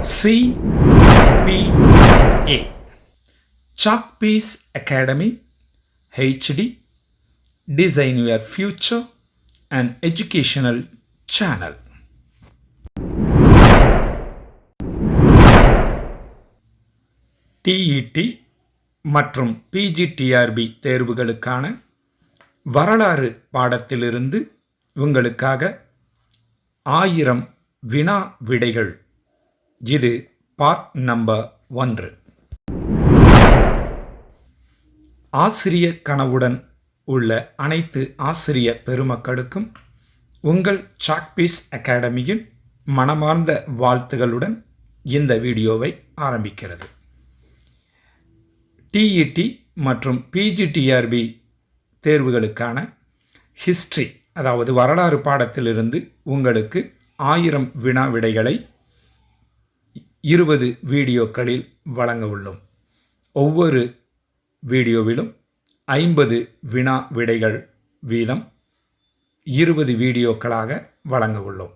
CPA Chalkpiece Academy HD Design Your Future and Educational Channel. TET மற்றும் PGTRB தேர்வுகளுக்கான வரலாறு பாடத்திலிருந்து உங்களுக்காக 1000 வினா விடைகள். இது பார்ட் நம்பர் 1. ஆசிரிய கனவுடன் உள்ள அனைத்து ஆசிரிய பெருமக்களுக்கும் உங்கள் சாக்பீஸ் அகாடமியின் மனமார்ந்த வாழ்த்துகளுடன் இந்த வீடியோவை ஆரம்பிக்கிறது. TET மற்றும் PGTRB தேர்வுகளுக்கான ஹிஸ்ட்ரி, அதாவது வரலாறு பாடத்திலிருந்து உங்களுக்கு 1000 வினா விடைகளை 20 வீடியோக்களில் வழங்க உள்ளோம். ஒவ்வொரு வீடியோவிலும் 50 வினா விடைகள் வீதம் 20 வீடியோக்களாக வழங்க உள்ளோம்.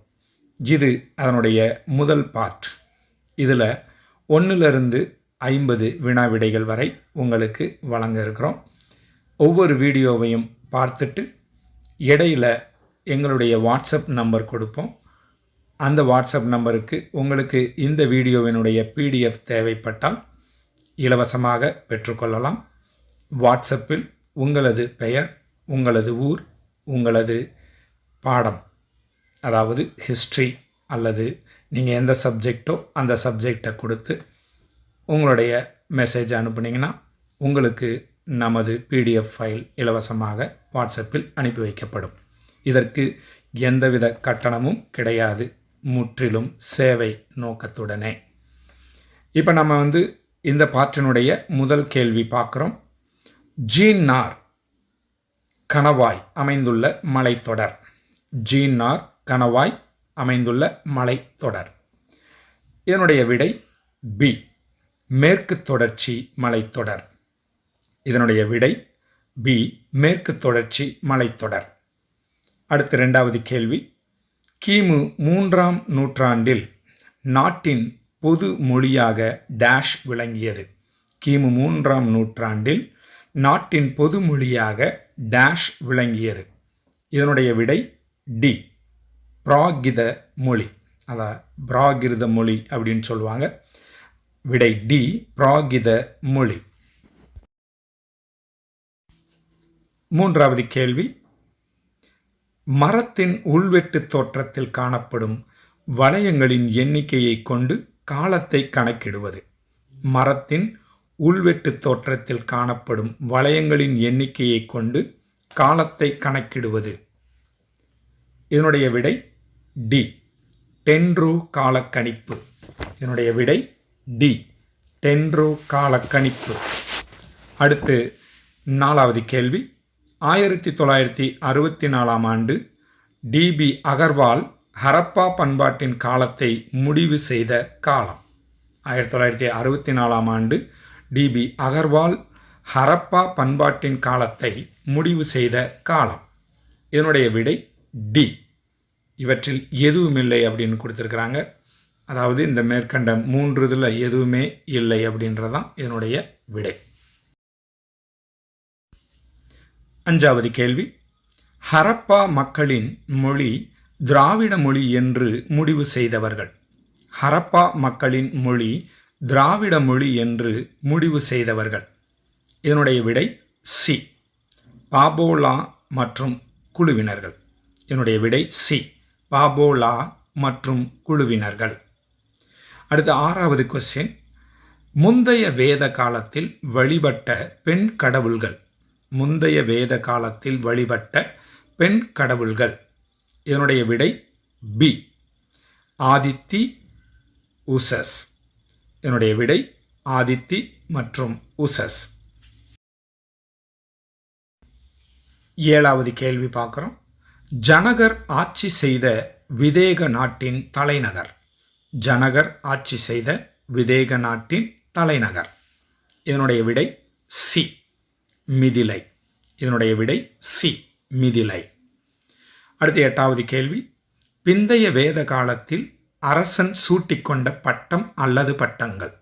இது அதனுடைய முதல் பார்ட். இதில் 1லிருந்து 50 வினா விடைகள் வரை உங்களுக்கு வழங்க இருக்கிறோம். ஒவ்வொரு வீடியோவையும் பார்த்துட்டு இடையில் எங்களுடைய வாட்ஸ்அப் நம்பர் கொடுப்போம். அந்த வாட்ஸ்அப் நம்பருக்கு உங்களுக்கு இந்த வீடியோவினுடைய PDF தேவைப்பட்டால் இலவசமாக பெற்றுக்கொள்ளலாம். வாட்ஸ்அப்பில் உங்களது பெயர், உங்களது ஊர், உங்களது பாடம், அதாவது ஹிஸ்ட்ரி அல்லது நீங்கள் எந்த சப்ஜெக்டோ அந்த சப்ஜெக்டை கொடுத்து உங்களுடைய மெசேஜ் அனுப்புனீங்கன்னா உங்களுக்கு நமது PDF ஃபைல் இலவசமாக வாட்ஸ்அப்பில் அனுப்பி வைக்கப்படும். இதற்கு எந்தவித கட்டணமும் கிடையாது, முற்றிலும் சேவை நோக்கத்துடனே. இப்போ நம்ம இந்த பாட்டினுடைய முதல் கேள்வி பார்க்குறோம். ஜீன்னார் கணவாய் அமைந்துள்ள மலைத்தொடர். ஜீன்னார் கணவாய் அமைந்துள்ள மலைத்தொடர். இதனுடைய விடை பி, மேற்கு தொடர்ச்சி மலைத்தொடர். இதனுடைய விடை பி, மேற்கு தொடர்ச்சி மலைத்தொடர். அடுத்த 2வது கேள்வி. கிமு 3ஆம் நூற்றாண்டில் நாட்டின் பொது மொழியாக டேஷ் விளங்கியது. கிமு 3ஆம் நூற்றாண்டில் நாட்டின் பொது மொழியாக டேஷ் விளங்கியது. இதனுடைய விடை டி, பிராகிருத மொழி. அதான் பிராகிருத மொழி அப்படின்னு சொல்லுவாங்க. விடை டி, பிராகிருத மொழி. 3வது கேள்வி. மரத்தின் உள்வெட்டு தோற்றத்தில் காணப்படும் வளையங்களின் எண்ணிக்கையை கொண்டு காலத்தை கணக்கிடுவது. மரத்தின் உள்வெட்டு தோற்றத்தில் காணப்படும் வளையங்களின் எண்ணிக்கையை கொண்டு காலத்தை கணக்கிடுவது. இதனுடைய விடை டி, டென்ட்ரோ காலக்கணிப்பு. இதனுடைய விடை டி, டென்ட்ரோ காலக்கணிப்பு. அடுத்து 4வது கேள்வி. 1964ஆம் ஆண்டு DB அகர்வால் ஹரப்பா பண்பாட்டின் காலத்தை முடிவு செய்த காலம். 1964ஆம் ஆண்டு DB அகர்வால் ஹரப்பா பண்பாட்டின் காலத்தை முடிவு செய்த காலம். இதனுடைய விடை டி, இவற்றில் எதுவுமில்லை அப்படின்னு கொடுத்துருக்குறாங்க. அதாவது இந்த மேற்கண்ட 3 இதில் எதுவுமே இல்லை அப்படின்றதான் இதனுடைய விடை. 5வது கேள்வி. ஹரப்பா மக்களின் மொழி திராவிட மொழி என்று முடிவு செய்தவர்கள். ஹரப்பா மக்களின் மொழி திராவிட மொழி என்று முடிவு செய்தவர்கள். இதனுடைய விடை சி, பாபோலா மற்றும் குழுவினர்கள். இதனுடைய விடை சி, பாபோலா மற்றும் குழுவினர்கள். அடுத்த 6வது கொஸ்டின். முந்தைய வேத காலத்தில் வழிபட்ட பெண் கடவுள்கள். முந்தைய வேத காலத்தில் வழிபட்ட பெண் கடவுள்கள். இதனுடைய விடை பி, ஆதித்தி, உசஸ். இதனுடைய விடை ஆதித்தி மற்றும் உசஸ். 7வது கேள்வி பார்க்குறோம். ஜனகர் ஆட்சி செய்த விதேக நாட்டின் தலைநகர். ஜனகர் ஆட்சி செய்த விதேக நாட்டின் தலைநகர். இதனுடைய விடை சி, மிதிலை. இதனுடைய விடை சி, மிதிலை. அடுத்த 8வது கேள்வி. பிந்தைய வேத காலத்தில் அரசன் சூட்டிக்கொண்ட பட்டம் அல்லது பட்டங்கள்.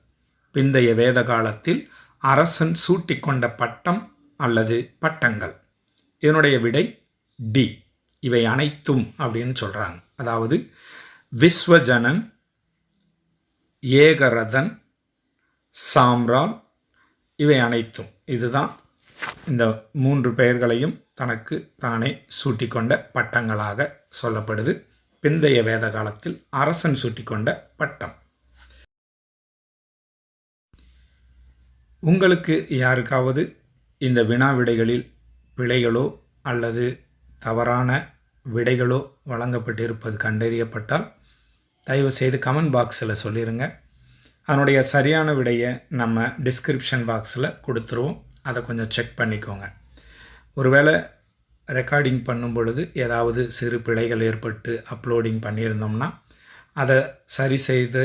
பிந்தைய வேத காலத்தில் அரசன் சூட்டிக்கொண்ட பட்டம் அல்லது பட்டங்கள். இதனுடைய விடை டி. இவை அனைத்தும் அப்படின்னு சொல்கிறாங்க. அதாவது விஸ்வஜனன், ஏகரதன், சாம்ரால், இவை அனைத்தும். இதுதான் இந்த 3 பெயர்களையும் தனக்கு தானே சூட்டிக்கொண்ட பட்டங்களாக சொல்லப்படுது. பிந்தைய வேத காலத்தில் அரசன் சூட்டிக்கொண்ட பட்டம். உங்களுக்கு யாருக்காவது இந்த வினா விடைகளில் பிழைகளோ அல்லது தவறான விடைகளோ வழங்கப்பட்டிருப்பது கண்டறியப்பட்டால் தயவுசெய்து கமெண்ட் பாக்ஸில் சொல்லிடுங்க. அதனுடைய சரியான விடையை நம்ம டிஸ்கிரிப்ஷன் பாக்ஸில் கொடுத்துருவோம். அதை கொஞ்சம் செக் பண்ணிக்கோங்க. ஒருவேளை ரெக்கார்டிங் பண்ணும் பொழுது ஏதாவது சிறு பிழைகள் ஏற்பட்டு அப்லோடிங் பண்ணியிருந்தோம்னா அதை சரி செய்து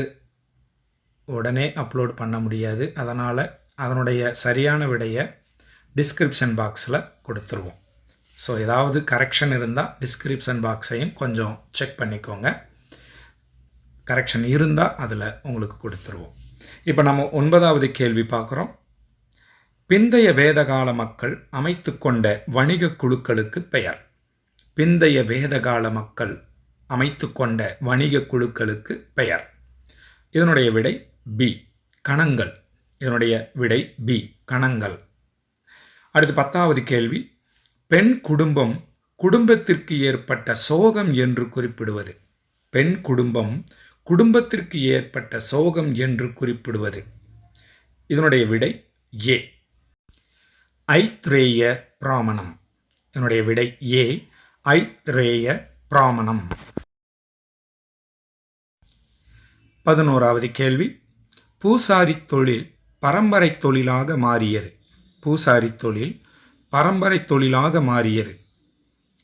உடனே அப்லோட் பண்ண முடியாது. அதனால் அதனுடைய சரியான விடையை டிஸ்கிரிப்ஷன் பாக்ஸில் கொடுத்துருவோம். ஸோ ஏதாவது கரெக்ஷன் இருந்தால் டிஸ்கிரிப்ஷன் பாக்ஸையும் கொஞ்சம் செக் பண்ணிக்கோங்க. கரெக்ஷன் இருந்தால் அதில் உங்களுக்கு கொடுத்துருவோம். இப்போ நம்ம 9வது கேள்வி பார்க்குறோம். பிந்தைய வேதகால மக்கள் அமைத்து கொண்ட வணிக குழுக்களுக்கு பெயர். பிந்தைய வேதகால மக்கள் அமைத்து கொண்ட வணிக குழுக்களுக்கு பெயர். இதனுடைய விடை பி. கணங்கள். இதனுடைய விடை பி. கணங்கள். அடுத்து 10வது கேள்வி. பெண் குடும்பம் குடும்பத்திற்கு ஏற்பட்ட சோகம் என்று குறிப்பிடுவது. பெண் குடும்பம் குடும்பத்திற்கு ஏற்பட்ட சோகம் என்று குறிப்பிடுவது. இதனுடைய விடை ஏ. ஐத்ரேய பிராமணம். இதனுடைய விடை ஏ. ஐத்ரேய பிராமணம். 11வது கேள்வி. பூசாரி தொழில் பரம்பரை தொழிலாக மாறியது. பூசாரி தொழில் பரம்பரை தொழிலாக மாறியது.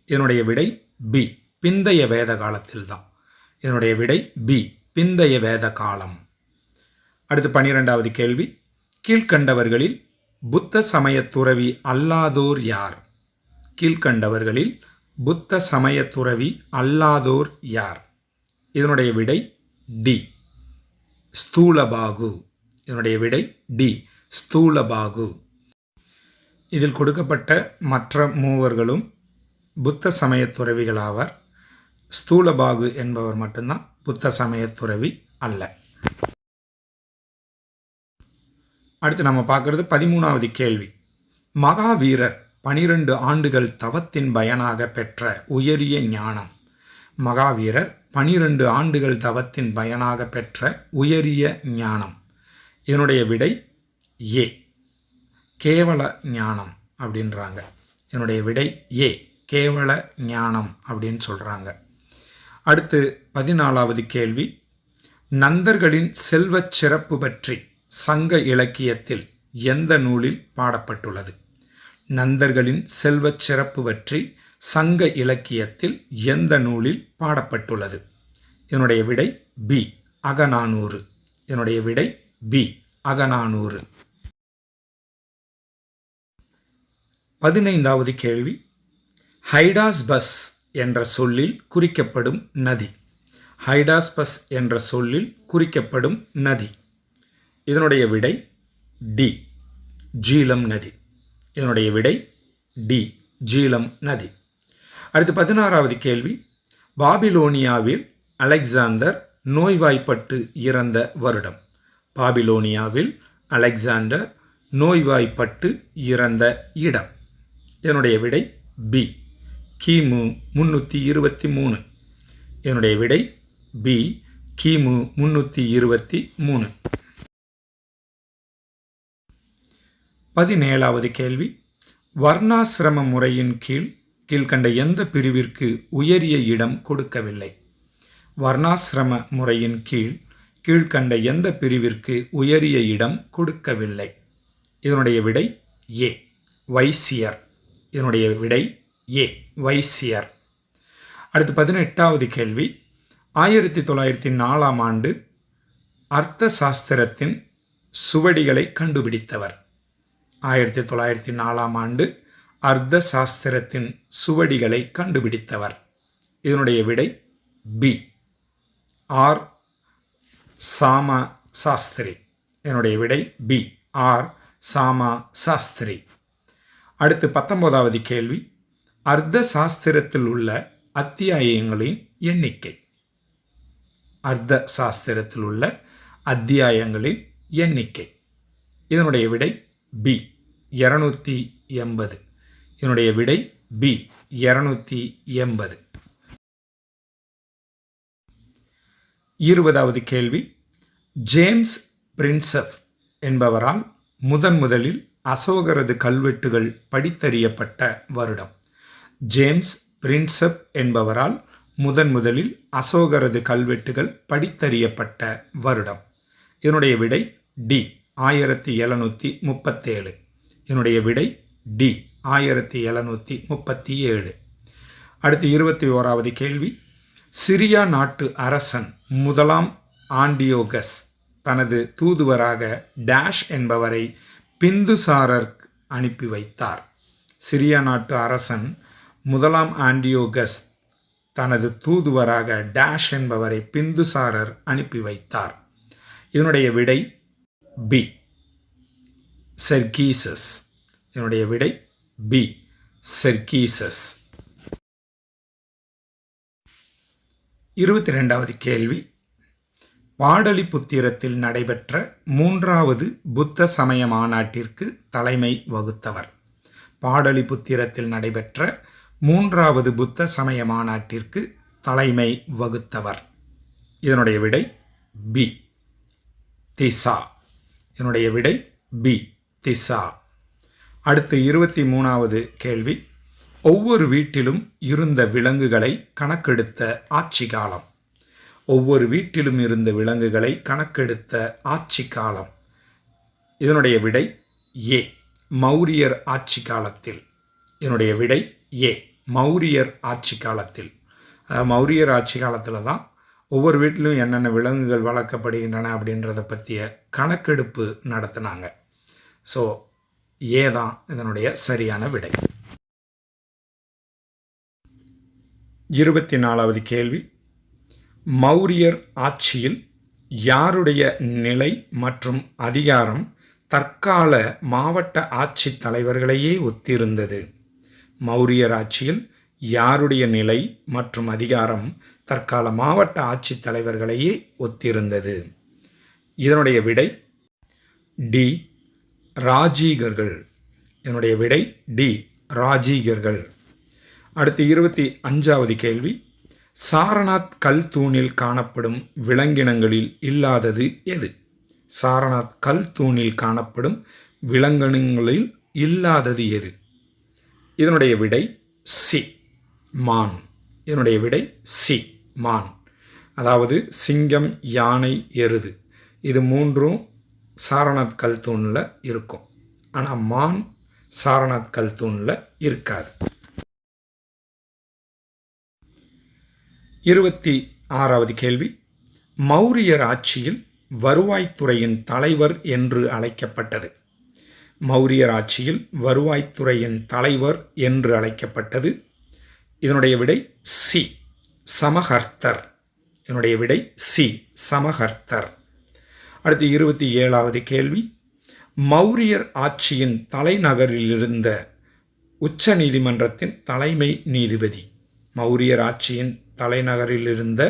இதனுடைய விடை பி. பிந்தைய வேத காலத்தில் தான். இதனுடைய விடை பி. பிந்தைய வேத காலம். அடுத்து 12வது கேள்வி. கீழ்கண்டவர்களில் புத்த சமய துறவி அல்லாதோர் யார்? கீழ்கண்டவர்களில் புத்த சமய துறவி அல்லாதோர் யார்? இதனுடைய விடை டி. ஸ்தூலபாகு. இதனுடைய விடை டி. ஸ்தூலபாகு. இதில் கொடுக்கப்பட்ட மற்ற மூவர்களும் புத்த சமய துறவிகள் ஆவர். ஸ்தூலபாகு என்பவர் மட்டும்தான் புத்த சமய துறவி அல்ல. அடுத்து நம்ம பார்க்குறது 13வது கேள்வி. மகாவீரர் 12 ஆண்டுகள் தவத்தின் பயனாக பெற்ற உயரிய ஞானம். மகாவீரர் 12 ஆண்டுகள் தவத்தின் பயனாக பெற்ற உயரிய ஞானம். இதனுடைய விடை ஏ. கேவல ஞானம் அப்படின்றாங்க. இதனுடைய விடை ஏ. கேவல ஞானம் அப்படின்னு சொல்கிறாங்க. அடுத்து 14வது கேள்வி. நந்தர்களின் செல்வச் சிறப்பு பற்றி சங்க இலக்கியத்தில் எந்த நூலில் பாடப்பட்டுள்ளது? நந்தர்களின் செல்வச் சிறப்பு பற்றி சங்க இலக்கியத்தில் எந்த நூலில் பாடப்பட்டுள்ளது? இதனுடைய விடை பி. அகநானூறு. இதனுடைய விடை பி. அகநானூறு. 15வது கேள்வி. ஹைடாஸ்பஸ் என்ற சொல்லில் குறிக்கப்படும் நதி. ஹைடாஸ்பஸ் என்ற சொல்லில் குறிக்கப்படும் நதி. இதனுடைய விடை டி. ஜீலம் நதி. இதனுடைய விடை டி. ஜீலம் நதி. அடுத்து 16வது கேள்வி. பாபிலோனியாவில் அலெக்சாந்தர் நோய்வாய்ப்பட்டு இறந்த வருடம். பாபிலோனியாவில் அலெக்சாண்டர் நோய்வாய்ப்பட்டு இறந்த இடம். இதனுடைய விடை பி. கிமு 323. இதனுடைய விடை பி. கிமு 323. 17வது கேள்வி. வர்ணாசிரம முறையின் கீழ்கண்ட எந்த பிரிவிற்கு உயரிய இடம் கொடுக்கவில்லை? வர்ணாசிரம முறையின் கீழ்கண்ட எந்த பிரிவிற்கு உயரிய இடம் கொடுக்கவில்லை? இதனுடைய விடை ஏ. வைசியர். இதனுடைய விடை ஏ. வைசியர். அடுத்து 18வது கேள்வி. 1904ஆம் ஆண்டு அர்த்த சாஸ்திரத்தின் சுவடிகளை கண்டுபிடித்தவர். 1904ஆம் ஆண்டு அர்த்த சாஸ்திரத்தின் சுவடிகளை கண்டுபிடித்தவர். இதனுடைய விடை பி. ஆர். சாமா சாஸ்திரி. என்னுடைய விடை பி. ஆர். சாமா சாஸ்திரி. அடுத்து 19வது கேள்வி. அர்த்த சாஸ்திரத்தில் உள்ள அத்தியாயங்களின் எண்ணிக்கை. அர்த்த சாஸ்திரத்தில் உள்ள அத்தியாயங்களின் எண்ணிக்கை. இதனுடைய விடை பி. 280. இதனுடைய விடை பி. 280. 20வது கேள்வி. ஜேம்ஸ் பிரின்செப் என்பவரால் முதலில் அசோகரது கல்வெட்டுகள் படித்தறியப்பட்ட வருடம். ஜேம்ஸ் பிரின்செப் என்பவரால் முதலில் அசோகரது கல்வெட்டுகள் படித்தறியப்பட்ட வருடம். இதனுடைய விடை டி. 1737. இதனுடைய விடை டி. 1737. அடுத்து 21வது கேள்வி. சிரியா நாட்டு அரசன் முதலாம் ஆண்டியோகஸ் தனது தூதுவராக டேஷ் என்பவரை பிந்துசாரர் அனுப்பி வைத்தார். சிரியா நாட்டு அரசன் முதலாம் ஆண்டியோகஸ் தனது தூதுவராக டேஷ் என்பவரை பிந்துசாரர் அனுப்பி வைத்தார். இதனுடைய விடை பி. செர்கீசஸ். இதனுடைய விடை பி. செர்கீசஸ். 22வது கேள்வி. பாடலிபுத்திரத்தில் நடைபெற்ற 3வது புத்த சமய மாநாட்டிற்கு தலைமை வகுத்தவர். பாடலிபுத்திரத்தில் நடைபெற்ற 3வது புத்த சமய மாநாட்டிற்கு தலைமை வகுத்தவர். இதனுடைய விடை பி. திசா. இதனுடைய விடை பி. திசா. அடுத்து 23வது கேள்வி. ஒவ்வொரு வீட்டிலும் இருந்த விலங்குகளை கணக்கெடுத்த ஆட்சி காலம். ஒவ்வொரு வீட்டிலும் இருந்த விலங்குகளை கணக்கெடுத்த ஆட்சி காலம். இதனுடைய விடை ஏ. மௌரியர் ஆட்சி காலத்தில். இதனுடைய விடை ஏ. மௌரியர் ஆட்சி காலத்தில். மௌரியர் ஆட்சி காலத்தில் தான் ஒவ்வொரு வீட்டிலும் என்னென்ன விலங்குகள் வளர்க்கப்படுகின்றன அப்படின்றத பற்றிய கணக்கெடுப்பு நடத்தினாங்க. ஸோ ஏ தான் இதனுடைய சரியான விடை. 24வது கேள்வி. மௌரியர் ஆட்சியில் யாருடைய நிலை மற்றும் அதிகாரம் தற்கால மாவட்ட ஆட்சித் தலைவர்களையே ஒத்திருந்தது? மௌரியர் ஆட்சியில் யாருடைய நிலை மற்றும் அதிகாரம் தற்கால மாவட்ட ஆட்சித் தலைவர்களையே ஒத்திருந்தது? இதனுடைய விடை டி. ராஜீகர்கள். இதனுடைய விடை டி. ராஜீகர்கள். அடுத்து 25வது கேள்வி. சாரநாத் கல் தூணில் காணப்படும் விலங்கினங்களில் இல்லாதது எது? சாரநாத் கல் தூணில் காணப்படும் விலங்கினங்களில் இல்லாதது எது? இதனுடைய விடை சி. மான். இதனுடைய விடை சி. மான். அதாவது சிங்கம், யானை, எருது இது மூன்றும் சாரநாத் கல் தூணில் இருக்கும். ஆனால் மான் சாரநாத் கல் தூணில் இருக்காது. 26வது கேள்வி. மௌரியர் ஆட்சியில் வருவாய்த்துறையின் தலைவர் என்று அழைக்கப்பட்டது. மௌரியர் ஆட்சியில் வருவாய்த்துறையின் தலைவர் என்று அழைக்கப்பட்டது. இதனுடைய விடை சி. சமஹர்த்தர். இதனுடைய விடை சி. சமஹர்த்தர். அடுத்து 27வது கேள்வி. மௌரியர் ஆட்சியின் தலைநகரில் இருந்த உச்ச நீதிமன்றத்தின் தலைமை நீதிபதி. மௌரியர் ஆட்சியின் தலைநகரில் இருந்த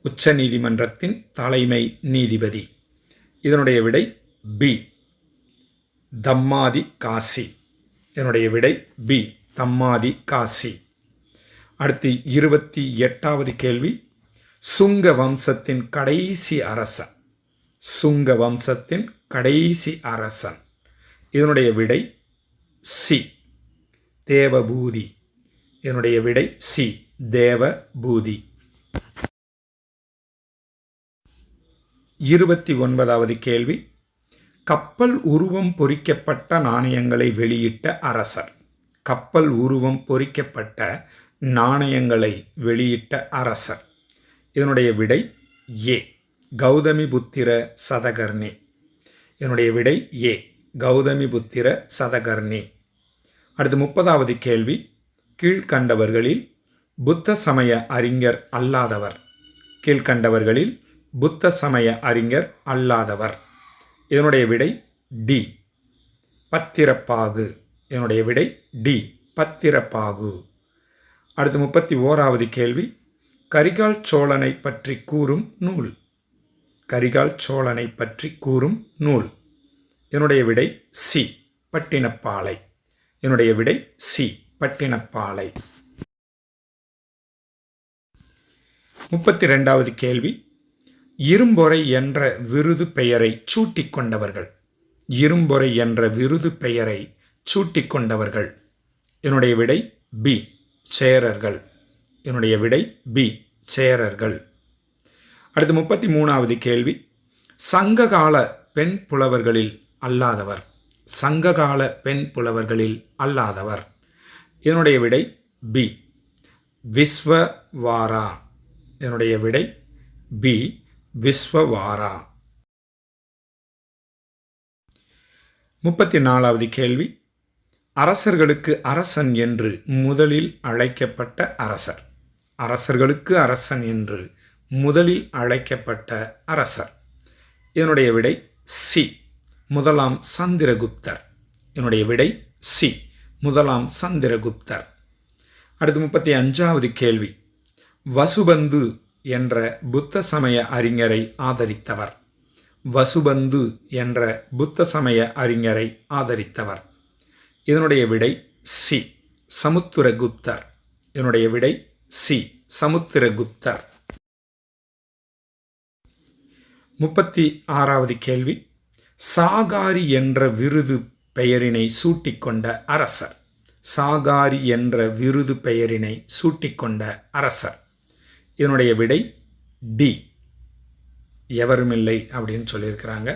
உச்ச நீதிமன்றத்தின் தலைமை நீதிபதி. இதனுடைய விடை பி. தம்மாதி காசி. இதனுடைய விடை பி. தம்மாதி காசி. அடுத்து 28வது கேள்வி. சுங்க வம்சத்தின் கடைசி அரசன். சுங்க வம்சத்தின் கடைசி அரசன். இதனுடைய விடை சி. தேவபூதி. இதனுடைய விடை சி. தேவபூதி. 29வது கேள்வி. கப்பல் உருவம் பொறிக்கப்பட்ட நாணயங்களை வெளியிட்ட அரசர். கப்பல் உருவம் பொறிக்கப்பட்ட நாணயங்களை வெளியிட்ட அரசர். இதனுடைய விடை ஏ. கௌதமிபுத்திர சதகர்ணி. இதனுடைய விடை ஏ. கௌதமிபுத்திர சதகர்ணி. அடுத்து 30வது கேள்வி. கீழ்கண்டவர்களில் புத்த சமய அறிஞர் அல்லாதவர். கீழ்கண்டவர்களில் புத்த சமய அறிஞர் அல்லாதவர். இதனுடைய விடை டி பத்திரப்பாகு. இதனுடைய விடை டி பத்திரப்பாகு. அடுத்து 31வது கேள்வி, கரிகால் சோழனை பற்றி கூறும் நூல். கரிகால் சோழனை பற்றி கூறும் நூல். இதனுடைய விடை சி பட்டினப்பாலை. இதனுடைய விடை சி பட்டினப்பாலை. 32வது கேள்வி, இரும்பொறை என்ற விருது பெயரை சூட்டிக் கொண்டவர்கள். இரும்பொறை என்ற விருது பெயரை சூட்டிக் கொண்டவர்கள். இதனுடைய விடை பி சேரர்கள். இதனுடைய விடை பி சேரர்கள். அடுத்து 33வது கேள்வி, சங்ககால பெண் புலவர்களில் அல்லாதவர். சங்ககால பெண் புலவர்களில் அல்லாதவர். இதனுடைய விடை பி விஸ்வவாரா. இதனுடைய விடை பி விஸ்வவாரா. 34வது கேள்வி, அரசர்களுக்கு அரசன் என்று முதலில் அழைக்கப்பட்ட அரசர். அரசர்களுக்கு அரசன் என்று முதலில் அழைக்கப்பட்ட அரசர். இதனுடைய விடை சி முதலாம் சந்திரகுப்தர். இதனுடைய விடை சி முதலாம் சந்திரகுப்தர். அடுத்து 35வது கேள்வி, வசுபந்து என்ற புத்த சமய அறிஞரை ஆதரித்தவர். வசுபந்து என்ற புத்த சமய அறிஞரை ஆதரித்தவர். இதனுடைய விடை சி சமுத்திரகுப்தர். இதனுடைய விடை சி சமுத்திரகுப்தர். 36வது கேள்வி, சாகாரி என்ற விருது பெயரினை சூட்டிக்கொண்ட அரசர். சாகாரி என்ற விருது பெயரினை சூட்டிக்கொண்ட அரசர். இதனுடைய விடை டி எவருமில்லை அப்படின்னு சொல்லியிருக்கிறாங்க.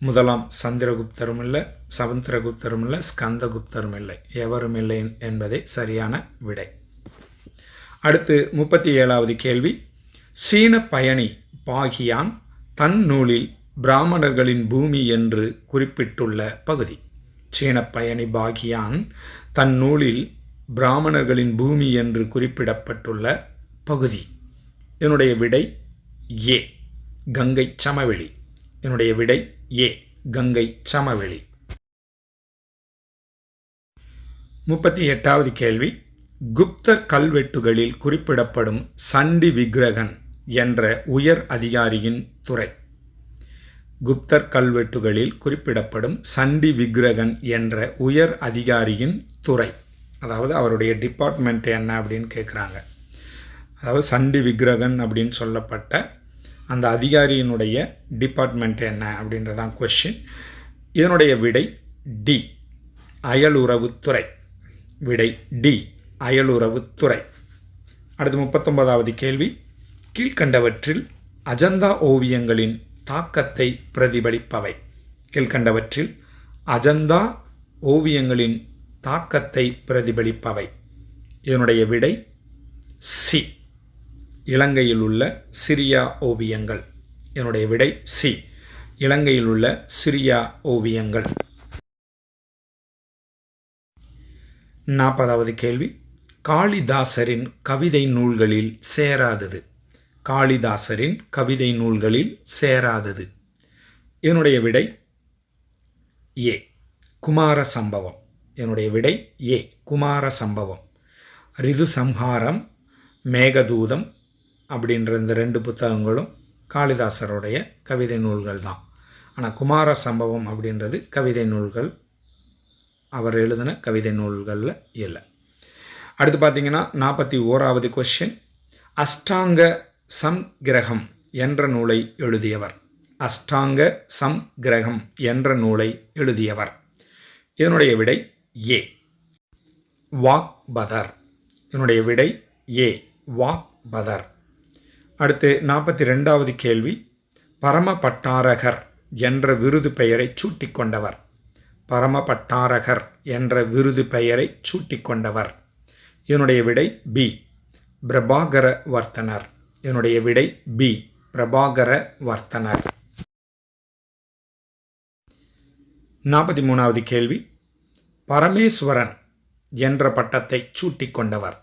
முதலாம் சந்திரகுப்தரும் இல்லை, சமுத்திரகுப்தரும் இல்லை, ஸ்கந்தகுப்தரும் இல்லை, எவரும் இல்லை என்பதே சரியான விடை. அடுத்து 37வது கேள்வி, சீன பயணி பாகியான் தன் நூலில் பிராமணர்களின் பூமி என்று குறிப்பிட்டுள்ள பகுதி. சீன பயணி பாகியான் தன் நூலில் பிராமணர்களின் பூமி என்று குறிப்பிடப்பட்டுள்ள பகுதி. இதனுடைய விடை ஏ கங்கை சமவெளி. இதனுடைய விடை ஏ கங்கை சமவெளி. 38வது கேள்வி, குப்தர் கல்வெட்டுகளில் குறிப்பிடப்படும் சண்டி விக்கிரகன் என்ற உயர் அதிகாரியின் துறை. குப்தர் கல்வெட்டுகளில் குறிப்பிடப்படும் சண்டி விக்கிரகன் என்ற உயர் அதிகாரியின் துறை, அதாவது அவருடைய டிபார்ட்மெண்ட் என்ன அப்படின்னு கேட்குறாங்க. அதாவது சண்டி விக்கிரகன் அப்படின்னு சொல்லப்பட்ட அந்த அதிகாரியினுடைய டிபார்ட்மெண்ட் என்ன அப்படின்றதான் கொஸ்டின். இதனுடைய விடை டி அயலுறவுத்துறை. விடை டி அயலுறவுத்துறை. அடுத்து 39வது கேள்வி, கீழ்கண்டவற்றில் அஜந்தா ஓவியங்களின் தாக்கத்தை பிரதிபலிப்பவை. கீழ்கண்டவற்றில் அஜந்தா ஓவியங்களின் தாக்கத்தை பிரதிபலிப்பவை. இதனுடைய விடை சி இலங்கையில் உள்ள சிரியா ஓவியங்கள். இதனுடைய விடை சி இலங்கையில் உள்ள சிரியா ஓவியங்கள். 40வது கேள்வி, காளிதாசரின் கவிதை நூல்களில் சேராதது. காளிதாசரின் கவிதை நூல்களில் சேராதது. இதனுடைய விடை ஏ குமார சம்பவம். இதனுடைய விடை ஏ குமார சம்பவம். ரிது சம்ஹாரம், மேகதூதம் அப்படின்ற இந்த 2 புத்தகங்களும் காளிதாசருடைய கவிதை நூல்கள் தான். ஆனால் குமார சம்பவம் அப்படின்றது கவிதை நூல்கள், அவர் எழுதின கவிதை நூல்களில் இல்லை. அடுத்து பார்த்தீங்கன்னா 41வது கொஸ்டின், அஷ்டாங்க சம்கிரகம் என்ற நூலை எழுதியவர். அஷ்டாங்க சம்கிரகம் என்ற நூலை எழுதியவர். இதனுடைய விடை ஏ வாக்பதர். இதனுடைய விடை ஏ வாக்பதர். அடுத்து 42வது கேள்வி, பரமபட்டாரகர் என்ற விருது பெயரை சூட்டிக்கொண்டவர். பரமபட்டாரகர் என்ற விருது பெயரை சூட்டிக்கொண்டவர். இதனுடைய விடை பி பிரபாகர வர்த்தனர். இதனுடைய விடை பி பிரபாகர வர்த்தனர். 43வது கேள்வி, பரமேஸ்வரன் என்ற பட்டத்தை சூட்டிக்கொண்டவர்.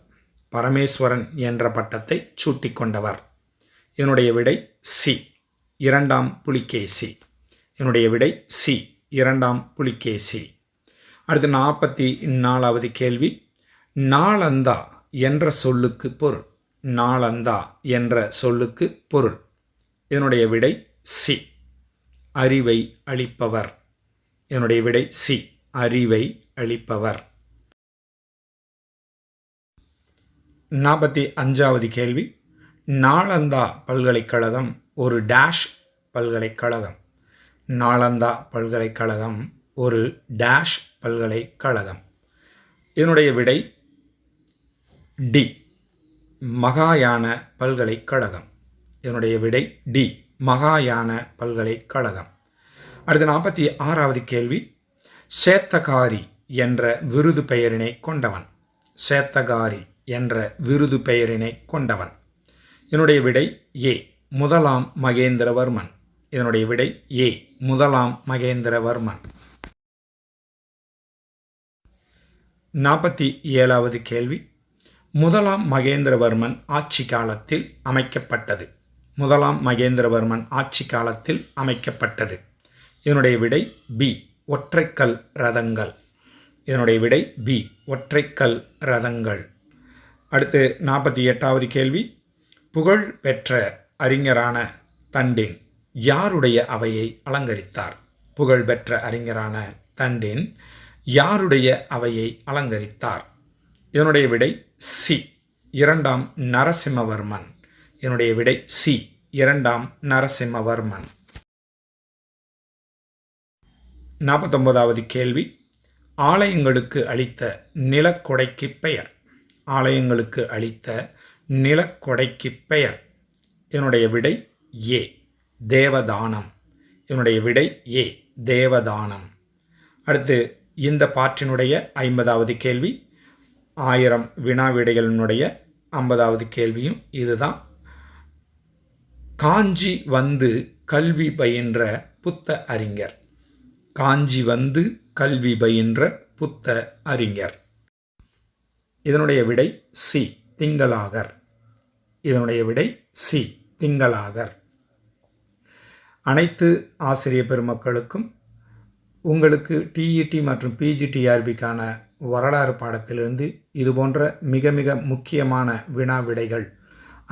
பரமேஸ்வரன் என்ற பட்டத்தை சூட்டிக்கொண்டவர். இதனுடைய விடை சி இரண்டாம் புலிகேசி. என்னுடைய விடை சி, இரண்டாம் புலிகேசி. அடுத்து 44வது கேள்வி. நாளந்தா என்ற சொல்லுக்கு பொருள். நாளந்தா என்ற சொல்லுக்கு பொருள். இதனுடைய விடை சி, அறிவை அளிப்பவர். என்னுடைய விடை சி, அறிவை அளிப்பவர். 45வது கேள்வி. நாளந்தா பல்கலைக்கழகம் ஒரு டேஷ் பல்கலைக்கழகம். நாளந்தா பல்கலைக்கழகம் ஒரு டேஷ் பல்கலைக்கழகம். இதனுடைய விடை டி, மகாயான பல்கலைக்கழகம். இதனுடைய விடை டி, மகாயான பல்கலைக்கழகம். அடுத்து 46வது கேள்வி. சேத்தகாரி என்ற விருது பெயரினை கொண்டவன். சேத்தகாரி என்ற விருது பெயரினை கொண்டவன். இதனுடைய விடை ஏ, முதலாம் மகேந்திரவர்மன். இதனுடைய விடை ஏ, முதலாம் மகேந்திரவர்மன். 47வது கேள்வி. முதலாம் மகேந்திரவர்மன் ஆட்சி காலத்தில் அமைக்கப்பட்டது. முதலாம் மகேந்திரவர்மன் ஆட்சி காலத்தில் அமைக்கப்பட்டது. இதனுடைய விடை பி, ஒற்றைக்கல் ரதங்கள். இதனுடைய விடை பி, ஒற்றைக்கல் ரதங்கள். அடுத்து 48வது கேள்வி. புகழ் பெற்ற அறிஞரான தண்டின் யாருடைய அவையை அலங்கரித்தார்? புகழ்பெற்ற அறிஞரான தண்டின் யாருடைய அவையை அலங்கரித்தார்? இதனுடைய விடை சி, இரண்டாம் நரசிம்மவர்மன். இதனுடைய விடை சி, இரண்டாம் நரசிம்மவர்மன். 49வது கேள்வி. ஆலயங்களுக்கு அளித்த நிலக்கொடைக்கு பெயர். ஆலயங்களுக்கு அளித்த நிலக்கொடைக்கு பெயர். இதனுடைய விடை ஏ, தேவதானம். இதனுடைய விடை ஏ, தேவதானம். அடுத்து இந்த பாற்றினுடைய 50வது கேள்வி. 1000 வினா விடைகளினுடைய 50வது கேள்வியும் இதுதான். காஞ்சி வந்து கல்வி பயின்ற புத்த அறிஞர். காஞ்சி வந்து கல்வி பயின்ற புத்த அறிஞர். இதனுடைய விடை சி, திங்களாகர். இதனுடைய விடை சி, திங்களாகர். அனைத்து ஆசிரியர் பெருமக்களுக்கும் உங்களுக்கு டிஇடி மற்றும் பிஜிடிஆர்பிக்கான வரலாறு பாடத்திலிருந்து இதுபோன்ற மிக மிக முக்கியமான வினா விடைகள்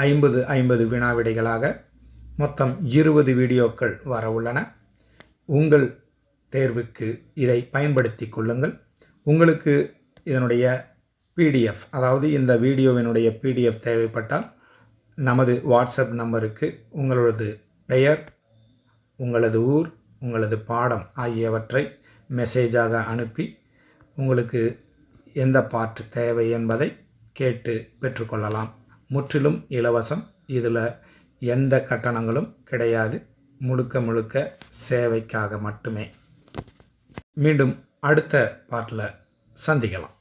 50 வினா விடைகளாக மொத்தம் 20 வீடியோக்கள் வர உள்ளன. உங்கள் தேர்வுக்கு இதை பயன்படுத்தி கொள்ளுங்கள். உங்களுக்கு இதனுடைய பிடிஎஃப், அதாவது இந்த வீடியோவினுடைய பிடிஎஃப் தேவைப்பட்டால் நமது வாட்ஸ்அப் நம்பருக்கு உங்களது பெயர், உங்களது ஊர், உங்களது பாடம் ஆகியவற்றை மெசேஜாக அனுப்பி உங்களுக்கு எந்த பார்ட் தேவை என்பதை கேட்டு பெற்றுக்கொள்ளலாம். முற்றிலும் இலவசம். இதில் எந்த கட்டணங்களும் கிடையாது. முழுக்க சேவைக்காக மட்டுமே. மீண்டும் அடுத்த பார்ட்டில் சந்திக்கலாம்.